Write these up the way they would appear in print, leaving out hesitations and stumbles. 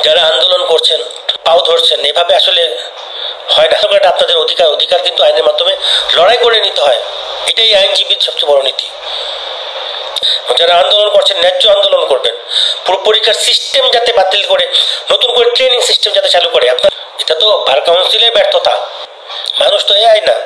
যারা আন্দোলন করছেন, পাও ধরছেন, এভাবে আসলে হয় না। এটা আপনাদের অধিকার, অধিকার কিন্তু আইনের মাধ্যমে লড়াই করে নিতে হয়। এটাই আইনজীবীর সবচেয়ে বড় নীতি। যারা আন্দোলন করছেন ন্যায্য আন্দোলন করবেন। পুরো পরীক্ষার সিস্টেম যাতে বাতিল করে নতুন করে ট্রেনিং সিস্টেম যাতে চালু করে। আপনার এটা তো বার কাউন্সিলের ব্যর্থতা। মানুষ তো এআই না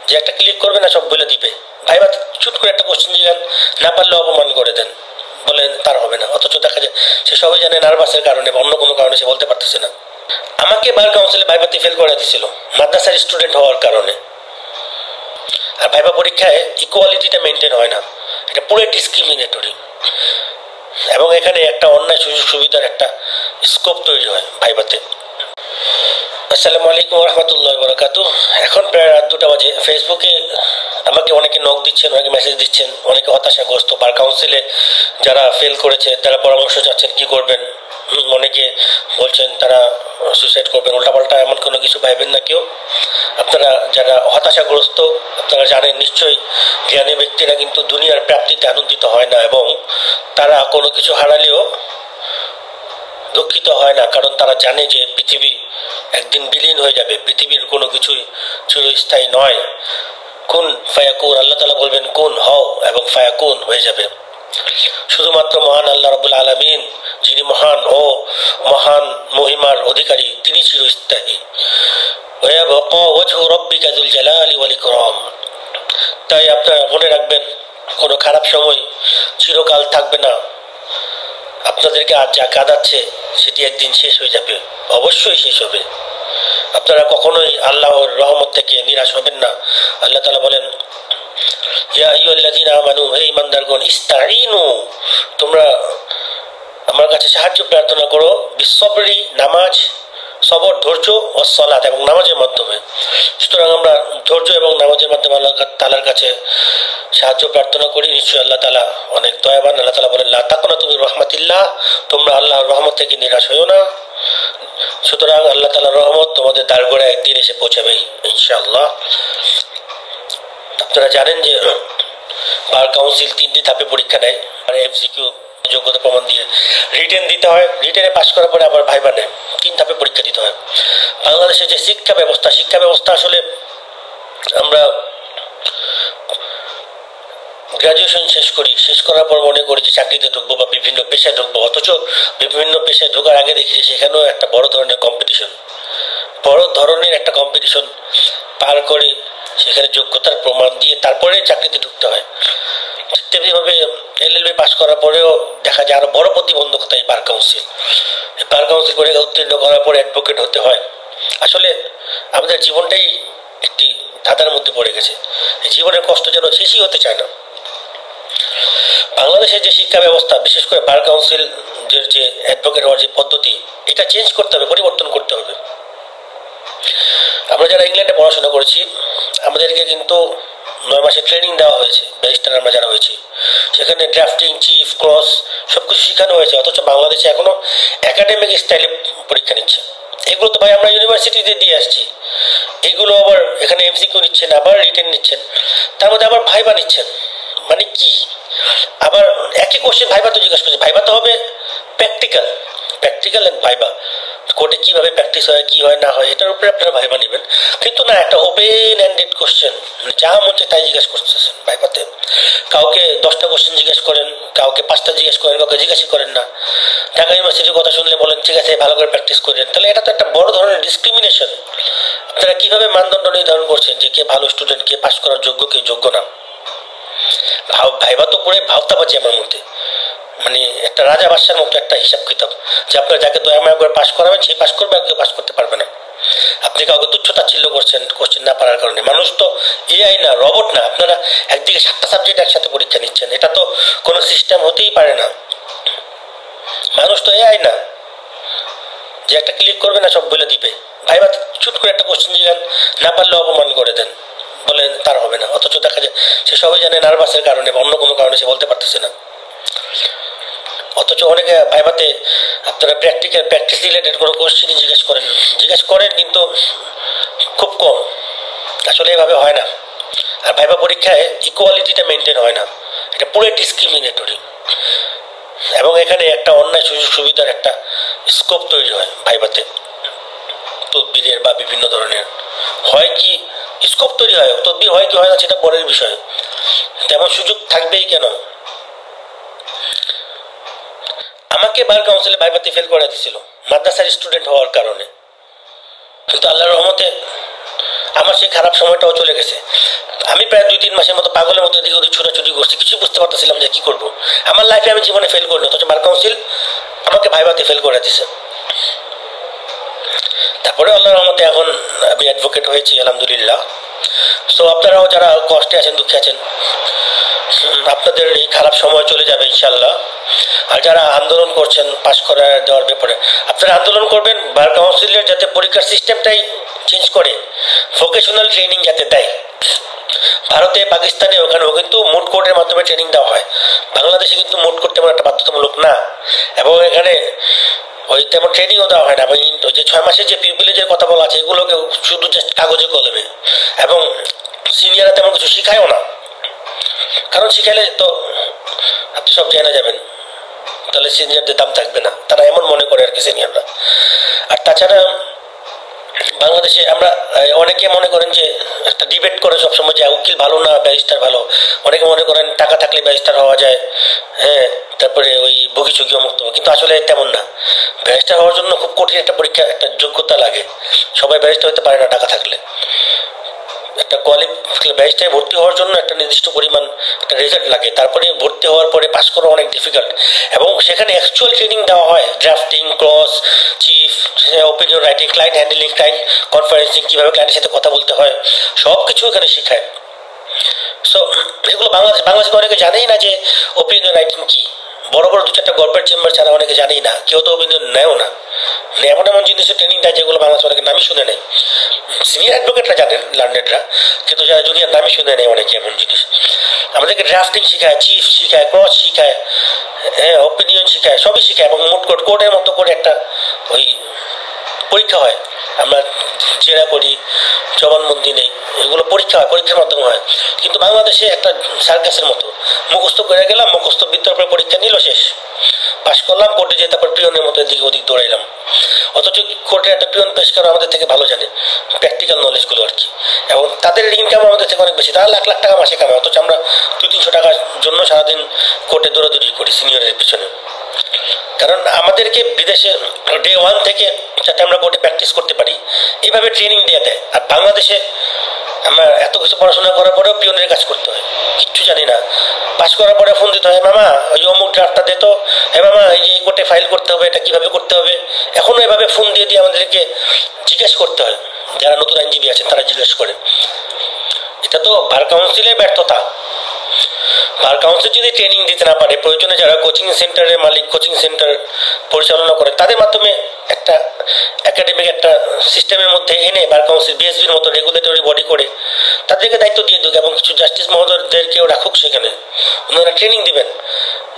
যে একটা ক্লিক করবে না সব বলে দিবে। ভাইবা চুট করে একটা কোশ্চেন জিজ্ঞান, না পারলে অপমান করে দেন, বলেন তার হবে না। অথচ দেখা যায় সে সবাই জানে নার্ভাসের কারণে বা অন্য কোনো কারণে সে বলতে পারতেছে না। আমাকে বার কাউন্সিলে ভাইবাতে ফেল করে দিছিল মাদ্রাসার স্টুডেন্ট হওয়ার কারণে। আর ভাইবা পরীক্ষায় ইকুয়ালিটিটা মেনটেন হয় না, এটা পুরো ডিসক্রিমিনেটরি। এবং এখানে একটা অন্যায় সুযোগ সুবিধার একটা স্কোপ তৈরি হয় ভাইবাতে। আসসালামু আলাইকুম রহমতুল্লাহ বরকাতু। এখন প্রায় রাত 2টা বাজে। ফেসবুকে আমাকে অনেকে নক দিচ্ছেন, অনেকে মেসেজ দিচ্ছেন, অনেকে হতাশাগ্রস্ত। বার কাউন্সিলে যারা ফেল করেছে তারা পরামর্শ চাচ্ছেন কি করবেন। অনেকে বলছেন তারা সুইসাইড করবেন, উল্টাপাল্টা এমন কোনো কিছু ভাইবেন না কেউ। আপনারা যারা হতাশাগ্রস্ত, আপনারা জানেন নিশ্চয়ই জ্ঞানী ব্যক্তিরা কিন্তু দুনিয়ার প্রাপ্তিতে আনন্দিত হয় না, এবং তারা কোনো কিছু হারালেও দুঃখিত হয় না, কারণ তারা জানে যে পৃথিবী একদিন বিলীন হয়ে যাবে। পৃথিবীর কোনো কিছুই চিরস্থায়ী নয়। কুন ফায়াকুন, আল্লাহ তাআলা বলবেন কুন হও, এবং ফায়াকুন হয়ে যাবে। শুধুমাত্র মহান আল্লাহ রাব্বুল আলামিন, যিনি মহান ও মহান মহিমার অধিকারী, তিনি চিরস্থায়ী। ওয়ায়াবকা ওয়াজহু রাব্বিকা যুল জালালি ওয়াল ইকরাম। তাই আপনারা মনে রাখবেন, কোনো খারাপ সময় চিরকাল থাকবে না। আপনাদেরকে আজ যা কাঁদাচ্ছে সেটি একদিন শেষ হয়ে যাবে, অবশ্যই শেষ হবে। আপনারা কখনোই আল্লাহর রহমত থেকে নিরাশ হবেন না। আল্লাহ তাআলা বলেন, ইয়া আইয়ুহাল্লাযীনা আমানু, হে ঈমানদারগণ, ইস্তাঈনু, তোমরা আমার কাছে সাহায্য প্রার্থনা করো, বিসসবরি, নামাজ, সবর, ধৈর্য, ও সালাত, এবং নামাজের মাধ্যমে। সুতরাং আমরা ধৈর্য এবং নামাজের মাধ্যমে আল্লাহ তাআলার কাছে সাহায্য প্রার্থনা করি। নিশ্চয়ই আল্লাহ তাআলা অনেক দয়াবান। আল্লাহ তাআলা বলেন, লা তাকুনাতু মির রাহমাতিল্লাহ, তোমরা আল্লাহর রহমত থেকে নিরাশ হইও না। সুতরাং আল্লাহ তাআলার রহমত তোমাদের দ্বারগোড়ায় একদিন এসে পৌঁছাবেই ইনশাআল্লাহ। আপনারা জানেন যে বার কাউন্সিল 3টি ধাপে পরীক্ষা নেয়। আর এমসিকিউ যোগ্যতা প্রমাণ দিয়ে রিটেন দিতে হয়। রিটেনে পাস করার পরে আবার ভাইবা নেয়। 3 ধাপে পরীক্ষা দিতে হয়। বাংলাদেশের যে শিক্ষা ব্যবস্থা আসলে আমরা গ্রাজুয়েশন শেষ করার পর মনে করি যে চাকরিতে ঢুকবো বা বিভিন্ন পেশায় ঢুকবো, অথচ বিভিন্ন পেশায় ঢোকার আগে দেখি যে সেখানেও একটা বড় ধরনের কম্পিটিশন পার করে সেখানে যোগ্যতার প্রমাণ দিয়ে তারপরে চাকরিতে ঢুকতে হয়। তেমনিভাবে এলএলবি পাস করার পরেও দেখা যায় আরো বড় প্রতিবন্ধকতা এই বার কাউন্সিল করে উত্তীর্ণ করার পরে অ্যাডভোকেট হতে হয়। আসলে আমাদের জীবনটাই একটি ধাঁধার মধ্যে পড়ে গেছে। জীবনের কষ্ট যেন শেষই হতে চায় না। বাংলাদেশের যে শিক্ষা ব্যবস্থা, বিশেষ করে বার কাউন্সিল যে অ্যাডভোকেট হওয়ার যে পদ্ধতি, এটা চেঞ্জ করতে হবে, পরিবর্তন করতে হবে। আমরা যারা ইংল্যান্ডে পড়াশোনা করেছি, আমাদেরকে কিন্তু 9 মাসের ট্রেনিং দেওয়া হয়েছে। ব্যারিস্টার আমরা যারা হয়েছি, সেখানে ড্রাফটিং, চিফ, ক্রস সবকিছু শেখানো হয়েছে। অথচ বাংলাদেশে এখনো একাডেমিক স্টাইলে পরীক্ষা নিচ্ছে। এগুলো তো ভাই আমরা ইউনিভার্সিটিতে দিয়ে আসছি। এগুলো আবার এখানে এমসিকিউ নিচ্ছেন, আবার রিটেন নিচ্ছেন, তার মধ্যে আবার ভাইবা নিচ্ছেন। মানে কি? আবার একই কোশ্চেন ভাইবা তো জিজ্ঞাসা করছে। ভাইবা তো হবে প্র্যাকটিক্যাল এন্ড ভাইবা। কোর্টে কিভাবে প্র্যাকটিস হয়, কি হয় না হয়, এটার উপরে আপনারা ভাইবা নেবেন। কিন্তু না, একটা ওপেন এন্ডেড কোশ্চেন, যা মনে তাই জিজ্ঞাসা করতেছেন ভাইবাতে। কাউকে 10টা কোশ্চেন জিজ্ঞেস করেন, কাউকে 5টা জিজ্ঞেস করেন, কাউকে জিজ্ঞাসা করেন না। ঢাকা ইউনিভার্সিটির কথা শুনলে বলেন ঠিক আছে ভালো করে প্র্যাকটিস করেন। তাহলে এটা তো একটা বড় ধরনের ডিসক্রিমিনেশন। আপনারা কিভাবে মানদণ্ড নির্ধারণ করছেন যে কে ভালো স্টুডেন্ট, কে পাস করার যোগ্য, কে যোগ্য না? ভাইবা তো পুরো ভাবতাবাজি আমার মধ্যে। মানে একটা রাজা বাদশার মতো একটা হিসাব কিতাব, যে আপনারা যাকে দয়া মায়া করে পাস করাবেন সে পাস করবে, আর কেউ পাস করতে পারবে না। আপনি কাউকে তুচ্ছ-তাচ্ছিল্য করছেন কোশ্চেন না পারার কারণে। মানুষ তো এআই না, রবট না। আপনারা একদিকে 7টা সাবজেক্ট একসাথে পরীক্ষা নিচ্ছেন, এটা তো কোনো সিস্টেম হতেই পারে না। মানুষ তো এআই না যে একটা ক্লিক করবে না সব বলে দিবে। ভাইবা চুট করে একটা কোশ্চেন জিজ্ঞান, না পারলে অপমান করে দেন, বলেন তার হবে না। অথচ দেখা যায় সে সবাই জানে নার্ভাসের কারণে বা অন্য কোনো কারণে সে বলতে পারতেছে না। অথচ অনেকে ভাইবাতে আপনারা প্র্যাকটিস রিলেটেড কোনো কোশ্চেনই জিজ্ঞেস করেন কিন্তু খুব কম। আসলে এভাবে হয় না। আর ভাইবা পরীক্ষায় ইকুয়ালিটিটা মেনটেন হয় না, এটা পুরো ডিসক্রিমিনেটরি। এবং এখানে একটা অন্যায় সুযোগ সুবিধার একটা স্কোপ তৈরি হয় ভাইভাতে, তদবিরের বা বিভিন্ন ধরনের হয় কি স্কোপ তৈরি হয়, তদবির হয় কি হয় না সেটা পরের বিষয়, তেমন সুযোগ থাকবেই কেন। আমাকে বার কাউন্সিলে ভাইভাতে ফেল করে দিছিল মাদ্রাসার স্টুডেন্ট হওয়ার কারণে, কিন্তু আল্লাহর রহমতে আমার সেই খারাপ সময়টাও চলে গেছে। আমি প্রায় 2-3 মাসের মতো পাগলের মতো এদিকে ওদিক ছোটাছুটি করছি, কিছু বুঝতে পারতেছিলাম যে কি করবো। আমার লাইফে আমি জীবনে ফেল করিনি, অথচ বার কাউন্সিল আমাকে ভাইভাতে ফেল করে দিছে। তারপরে আল্লাহর রহমতে এখন আমি অ্যাডভোকেট হয়েছি আলহামদুলিল্লাহ। সো আপনারাও যারা কষ্টে আছেন, দুঃখে আছেন, আপনাদের এই খারাপ সময় চলে যাবে ইনশাল্লাহ। আর যারা আন্দোলন করছেন পাশ করা দেওয়ার ব্যাপারে, আপনারা আন্দোলন করবেন বার কাউন্সিলের যাতে পরীক্ষার সিস্টেমটাই চেঞ্জ করে, ভোকেশনাল ট্রেনিং যাতে দেয়। ভারতে পাকিস্তানে ওখানেও কিন্তু মুড কোর্টের মাধ্যমে ট্রেনিং দেওয়া হয়, বাংলাদেশে কিন্তু মুড কোর্ট তেমন একটা বাধ্যতামূলক না, এবং এখানে ওই তেমন ট্রেনিংও দেওয়া হয় না। এবং ওই যে 6 মাসের যে পিপিলেজের কথা বলা আছে এগুলোকে শুধু জাস্ট কাগজে কলমে, এবং সিনিয়ররা তেমন কিছু শিখায়ও না, কারণ শিখাইলে তো আপনি সব জেনে যাবেন, তাহলে সিনিয়রদের দাম থাকবে না, তারা এমন মনে করে আর কি সিনিয়ররা। আর তাছাড়া বাংলাদেশে আমরা অনেকে মনে করেন যে একটা ডিবেট করে সবসময় যে উকিল ভালো না ব্যারিস্টার ভালো, অনেকে মনে করেন টাকা থাকলে ব্যারিস্টার হওয়া যায়, হ্যাঁ, তারপরে ওই ভুগিচুগি মুক্ত, কিন্তু আসলে তেমন না। ব্যারিস্টার হওয়ার জন্য খুব কঠিন একটা পরীক্ষা, একটা যোগ্যতা লাগে, সবাই ব্যারিস্টার হতে পারে না টাকা থাকলে। একটা ব্যারিস্টারে ভর্তি হওয়ার জন্য একটা নির্দিষ্ট পরিমাণ একটা রেজাল্ট লাগে, তারপরে ভর্তি হওয়ার পরে পাস করা অনেক ডিফিকাল্ট, এবং সেখানে অ্যাকচুয়াল ট্রেনিং দেওয়া হয়, drafting, cross, chief, opinion writing, client handling, client conferencing, কীভাবে ক্লায়েন্টের সাথে কথা বলতে হয়, সব কিছু এখানে শেখায়। সো এগুলো বাংলাদেশে অনেকে জানেই না যে ওপিনিয়ন রাইটিং কী, বড় বড় 2-4টা গল্পের চেম্বার ছাড়া অনেকে জানেই না, কেউ তো অভিনয় নেয়ও না। এমন এমন জিনিসের ট্রেনিং দেয় যেগুলো বাংলাদেশ অনেকে নামই শুনে নেয়। সিনিয়র অ্যাডভোকেটরা জানেন, লার্নেডরা, কিন্তু যারা জুনিয়র নামই শুনে নেয় অনেকে এমন জিনিস। আমাদেরকে ড্রাফটিং শেখায়, চিফ শেখায়, ক্রস শেখায়, হ্যাঁ, ওপিনিয়ন শেখায়, সবই শেখায়, এবং মোট কোর্টের মতো করে একটা ওই পরীক্ষা হয়, আমরা জেরা করি, জবানবন্দি নেই, এগুলো পরীক্ষা হয়, পরীক্ষার মাধ্যমে হয়। কিন্তু বাংলাদেশে একটা সার্কাসের মতো মুখস্থ করে গেলাম, মুখস্থ বিদ্যার উপরে পরীক্ষা নিল, শেষ, পাশ করলাম, কোর্টে যেয়ে তারপর পিয়নের মতো এদিকে ওদিক দৌড়াইলাম। অথচ কোর্টের একটা পিয়ন পেশ করা আমাদের থেকে ভালো জানে প্র্যাকটিক্যাল নলেজগুলো আর কি, এবং তাদের ইনকাম আমাদের থেকে অনেক বেশি, তারা লাখ লাখ টাকা মাসে কামায়, অথচ আমরা 200-300 টাকার জন্য সারাদিন কোর্টে দৌড়াদৌড়ি করি সিনিয়রের পিছনে। কারণ আমাদেরকে বিদেশে ডে 1 থেকে যাতে আমরা কোর্টে প্র্যাকটিস করতে পারি এইভাবে ট্রেনিং দিয়ে দেয়। আর বাংলাদেশে আমরা এত কিছু পড়াশোনা করার পরেও পিয়নের কাজ করতে হয়, কিচ্ছু জানি না। পাস করার পরে ফোন দিতে হয়, মামা ওই অমুক ড্রাফটটা দে তো, হ্যাঁ মামা এই যে এই কোর্টে ফাইল করতে হবে, এটা কীভাবে করতে হবে, এখনও এভাবে ফোন দিয়ে দিয়ে আমাদেরকে জিজ্ঞেস করতে হয়। যারা নতুন আইনজীবী আছেন তারা জিজ্ঞেস করেন। এটা তো বার কাউন্সিলের ব্যর্থতা। বার কাউন্সিল যদি ট্রেনিং দিতে না পারে, প্রয়োজনে যারা কোচিং সেন্টারের মালিক, কোচিং সেন্টার পরিচালনা করে, তাদের মাধ্যমে একটা একাডেমিক একটা সিস্টেমের মধ্যে এনে বার কাউন্সিল বিএসবির মতো রেগুলেটরি বডি করে তাদেরকে দায়িত্ব দিয়ে দিক, এবং কিছু জাস্টিস মহোদয়দেরকেও রাখুক সেখানে, ওনারা ট্রেনিং দিবেন।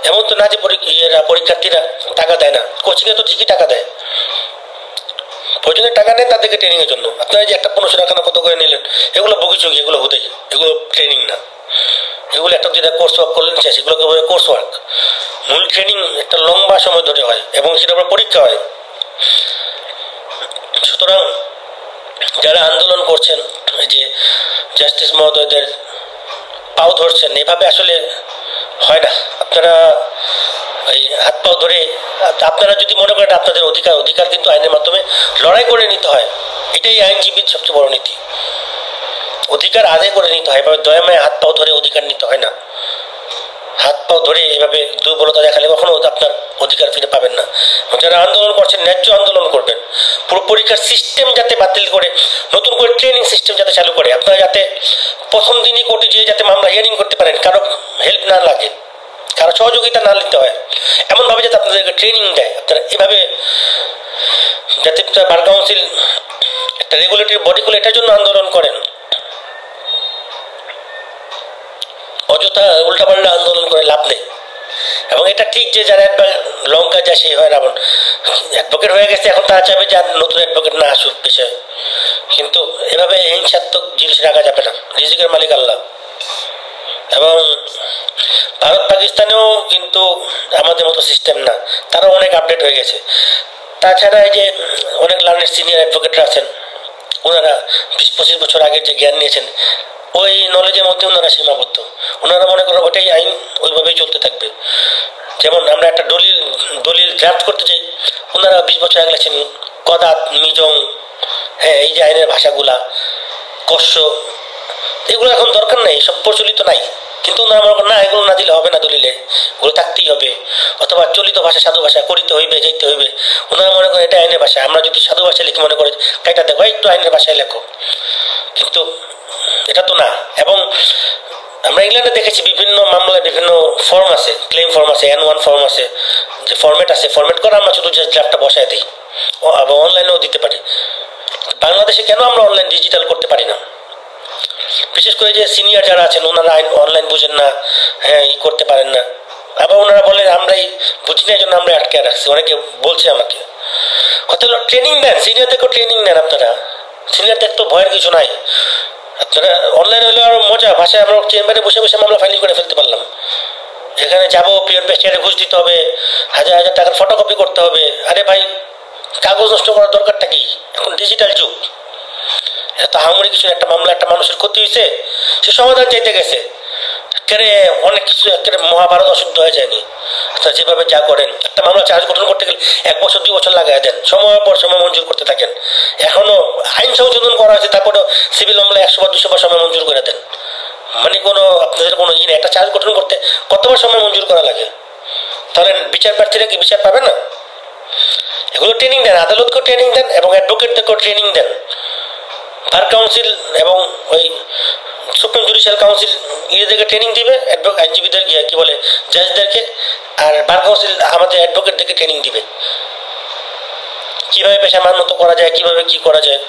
এমন তো না যে পরীক্ষার্থীরা টাকা দেয় না, কোচিংয়ে তো ঠিকই টাকা দেয়, প্রয়োজনে টাকা নেন তাদেরকে ট্রেনিংয়ের জন্য। আপনারা যে একটা 1500 টাকা না কত করে নিলেন, এগুলো বগিচুগি, এগুলো হুদেই, এগুলো ট্রেনিং না, এগুলো একটা দুটা কোর্স ওয়ার্ক করলেন শেষ, এগুলোকে বলে কোর্স ওয়ার্ক। মূল ট্রেনিং একটা লম্বা সময় ধরে হয়, এবং সেটা আবার পরীক্ষা হয়। সুতরাং যারা আন্দোলন করছেন, যে জাস্টিস মহোদয়দের পাও ধরছেন, এভাবে আসলে হয় না। আপনারা এই হাত পাও ধরে, আপনারা যদি মনে করেন আপনাদের অধিকার কিন্তু আইনের মাধ্যমে লড়াই করে নিতে হয়, এটাই আইনজীবীর সবচেয়ে বড় নীতি। অধিকার আদায় করে নিতে হয়, এভাবে দয়াময় হাত পাও ধরে অধিকার নিতে হয় না। হাত পাও ধরে এভাবে দুর্বলতা দেখালে কখনো আপনার অধিকার ফিরে পাবেন না। যারা আন্দোলন করছেন ন্যায্য আন্দোলন করবেন, পুরো পরীক্ষার সিস্টেম যাতে বাতিল করে নতুন করে ট্রেনিং সিস্টেম যাতে চালু করে, আপনারা যাতে প্রথম দিনই কোর্টে যেয়ে যাতে মামলা হিয়ারিং করতে পারেন, কারো হেল্প না লাগে, কারো সহযোগিতা না নিতে হয়, এমনভাবে যাতে আপনাদেরকে ট্রেনিং দেয়। আপনারা এভাবে যাতে বার কাউন্সিল একটা রেগুলেটরি বডি খুলে এটার জন্য আন্দোলন করেন, অযথা উল্টাপাল্টা আন্দোলন করে লাভ নেই। এবং এটা ঠিক যে যারা লঙ্কা যায় সেই হয় রাবণ, অ্যাডভোকেট হয়ে গেছে, এখন তারা চাইবে যে নতুন অ্যাডভোকেট না আসুক পেশায়, কিন্তু এভাবে হিংসাত্মক জিনিস রাখা যাবে না। রিজিকের মালিক আল্লাহ। এবং ভারত পাকিস্তানেও কিন্তু আমাদের মতো সিস্টেম না, তারা অনেক আপডেট হয়ে গেছে। তাছাড়া এই যে অনেক লার্নেড সিনিয়র অ্যাডভোকেটরা আছেন, ওনারা 20-25 বছর আগের যে জ্ঞান নিয়েছেন ওই নলেজের মধ্যে ওনারা সীমাবদ্ধ। ওনারা মনে করেন ওটাই আইন, ওইভাবেই চলতে থাকবে। যেমন আমরা একটা দলিল ড্রাফট করতে চাই, ওনারা 20 বছর আগে লেখছেন কদাত, মিজং, হ্যাঁ এই যে আইনের ভাষাগুলা, কস্য, এগুলো এখন দরকার নাই, সব প্রচলিত নাই। কিন্তু ওনারা মনে করেন না এগুলো না দিলে হবে না, দলিলে ওগুলো থাকতেই হবে, অথবা চলিত ভাষা সাধু ভাষা করিতে হইবে, যাইতে হইবে। ওনারা মনে করেন এটা আইনের ভাষা, আমরা যদি সাধু ভাষায় লিখে মনে করি কাইটা দেখো একটু আইনের ভাষায় লেখো, কিন্তু এটা তো না। এবং আমরা ইংল্যান্ডে দেখেছি বিভিন্ন মামলায় বিভিন্ন ফর্ম আছে, ক্লেম ফর্ম আছে, N1 ফর্ম আছে, যে ফরম্যাট আছে, ফরম্যাট করে আমরা শুধু জাস্ট ড্রাফটটা বসায় দিই, আবার অনলাইনেও দিতে পারি। বাংলাদেশে কেন আমরা অনলাইন ডিজিটাল করতে পারি না? বিশেষ করে যে সিনিয়র যারা আছেন ওনারা আইন অনলাইন বুঝেন না, হ্যাঁ ই করতে পারেন না, আবার ওনারা বলেন আমরাই বুঝি না, এই জন্য আমরা আটকে রাখছি। অনেকে বলছে আমাকে, কথা হলো ট্রেনিং দেন, সিনিয়রদেরকেও ট্রেনিং দেন আপনারা। সিনিয়রদের তো ভয়ের কিছু নাই, আপনারা অনলাইন হলে আরো মজা, ভাষায় আমরা চেম্বারে বসে বসে মামলা ফাইল করে ফেলতে পারলাম। এখানে যাবো, পিওর পেস্টারে ঘুষ দিতে হবে, হাজার হাজার টাকার ফটোকপি করতে হবে। আরে ভাই, কাগজ নষ্ট করার দরকারটা কি? এখন ডিজিটাল যুগ, এত হামুড়ি কিছু, একটা মামলা একটা মানুষের ক্ষতি হয়েছে, সে সমাধান চাইতে গেছে, একেবারে অনেক কিছু একেবারে মহাভারত অশুদ্ধ হয়ে যায়নি। আচ্ছা যেভাবে যা করেন, একটা মামলা চার্জ গঠন করতে গেলে 1 বছর 2 বছর লাগাই দেন, সময়ের পর সময় মঞ্জুর করতে থাকেন। এখনো আইন সংশোধন করা হয়েছে, তারপরে সিভিল মামলা 100 বা 200 বার সময় মঞ্জুর করে দেন। মানে কোনো আপনাদের কোনো ই নেই, একটা চার্জ গঠন করতে কতবার সময় মঞ্জুর করা লাগে? তাহলে বিচার প্রার্থীরা কি বিচার পাবে না? এগুলো ট্রেনিং দেন, আদালতকেও ট্রেনিং দেন এবং অ্যাডভোকেটদেরকেও ট্রেনিং দেন। বার কাউন্সিল এবং ওই সুপ্রিম জুডিশিয়াল কাউন্সিল ইয়েদেরকে ট্রেনিং দিবে, আইনজীবীদের কি বলে জাজদেরকে, আর বার কাউন্সিল আমাদের অ্যাডভোকেটদেরকে ট্রেনিং দিবে কিভাবে পেশা মান্যত করা যায়, কিভাবে কি করা যায়।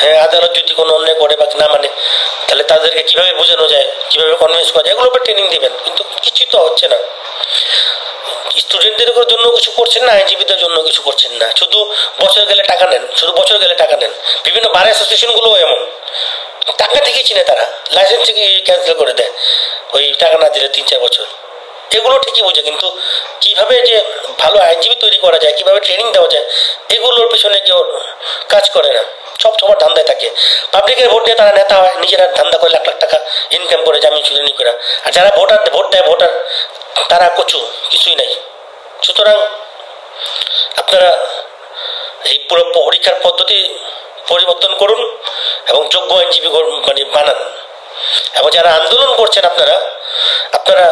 হ্যাঁ আদালত যদি কোনো অন্যায় করে বা না মানে, তাহলে তাদেরকে কিভাবে বোঝানো যায়, কিভাবে কনভিন্স করা যায়, এগুলোর উপর ট্রেনিং দিবেন। কিন্তু কিছুই তো হচ্ছে না। স্টুডেন্টদের জন্য কিছু করছেন না, আইনজীবীদের জন্য কিছু করছেন না, শুধু বছর গেলে টাকা নেন, শুধু বছর গেলে টাকা নেন। বিভিন্ন বার অ্যাসোসিয়েশনগুলোও এমন, টাকা থেকেই চিনে তারা, লাইসেন্স থেকে ক্যান্সেল করে দেয় ওই টাকা না দিলে 3-4 বছর। এগুলো ঠিকই বোঝে, কিন্তু কিভাবে যে ভালো আইনজীবী তৈরি করা যায়, কিভাবে ট্রেনিং দেওয়া যায়, এগুলোর পিছনে কেউ কাজ করে না। সব তোমার ধান্দায় থাকে। পাবলিকের ভোট দিয়ে তারা নেতা হয়, নিজেরা ধান্দা করে লাখ লাখ টাকা ইনকাম করে জামিন শুনানি করে। আর যারা ভোট দেয় ভোটার, তারা কচু, কিছুই নাই। সুতরাং আপনারা এই পুরো পরীক্ষার পদ্ধতি পরিবর্তন করুন এবং যোগ্য আইনজীবী মানে বানান। এবং যারা আন্দোলন করছেন আপনারা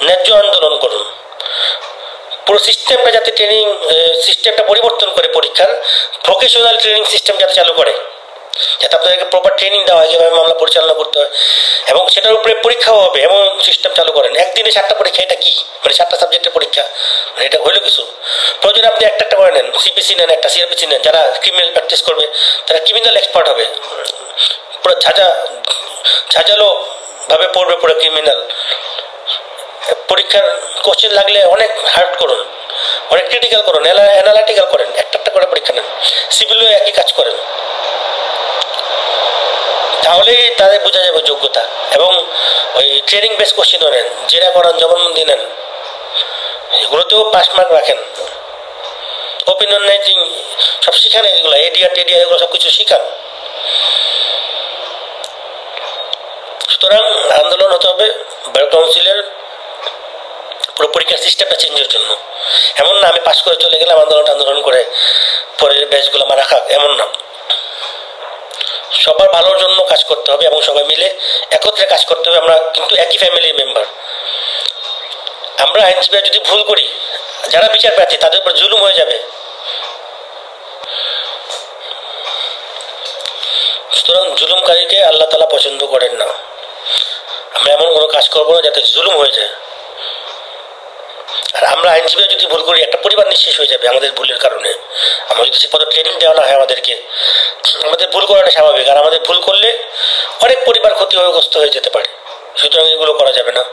ন্যায্য আন্দোলন করুন। পুরো সিস্টেমটা যাতে ট্রেনিং সিস্টেমটা পরিবর্তন করে, পরীক্ষার ভোকেশনাল ট্রেনিং সিস্টেম যাতে চালু করে, যাতে আপনাদেরকে প্রপার ট্রেনিং দেওয়া হয় কীভাবে মামলা পরিচালনা করতে হয়, এবং সেটার উপরে পরীক্ষাও হবে এমন সিস্টেম চালু করেন। একদিনে 7টা পরীক্ষা, এটা কি মানে 7টা সাবজেক্টের পরীক্ষা, মানে এটা হইলো কিছু? প্রয়োজনে আপনি একটা একটা করে নেন, সিপিসি নেন, একটা সিআরপিসি নেন, যারা ক্রিমিনাল প্র্যাকটিস করবে তারা ক্রিমিনাল এক্সপার্ট হবে, পুরো ঝাঁঝালো ভাবে পড়বে পুরো ক্রিমিনাল। পরীক্ষার কোশ্চেন লাগলে অনেক হার্ড করুন, অনেক ক্রিটিক্যাল করুন, অ্যানালাইটিক্যাল করেন, একটা একটা করে পরীক্ষা নেন। সিভিলও একই কাজ করেন, তাহলেই তাদের বোঝা যাবে যোগ্যতা। এবং ওই ট্রেনিং বেস কোশ্চেনও নেন, জেরা করান, জবানবন্দি নেন, এগুলোতেও 5 মার্ক রাখেন। ওপিনিয়ন রাইটিং সব শিখান, এগুলো এডিআর টেডিআর এগুলো সব কিছু শিখান। সুতরাং আন্দোলন হতে হবে বার কাউন্সিলের পুরো পরীক্ষার সিস্টেমটা চেঞ্জের জন্য। এমন না আমি পাশ করে চলে গেলাম আন্দোলন করে পরের ব্যাচগুলো আমার রাখা, এমন না। সবার ভালোর জন্য কাজ করতে হবে এবং সবাই মিলে একত্রে কাজ করতে হবে। আমরা কিন্তু একই ফ্যামিলির মেম্বার। আমরা আইনজীবীরা যদি ভুল করি, যারা বিচার প্রার্থী তাদের উপর জুলুম হয়ে যাবে। সুতরাং জুলুমকারীকে আল্লাহ তাআলা পছন্দ করেন না। আমরা এমন কোনো কাজ করবো না যাতে জুলুম হয়ে যায়। আর আমরা আইনজীবীরা যদি ভুল করি, একটা পরিবার নিঃশেষ হয়ে যাবে আমাদের ভুলের কারণে। আমরা যদি ঠিকমতো ট্রেনিং দেওয়া না হয় আমাদেরকে, আমাদের ভুল করাটা স্বাভাবিক। আর আমাদের ভুল করলে অনেক পরিবার ক্ষতিগ্রস্ত হয়ে যেতে পারে। সুতরাং এগুলো করা যাবে না।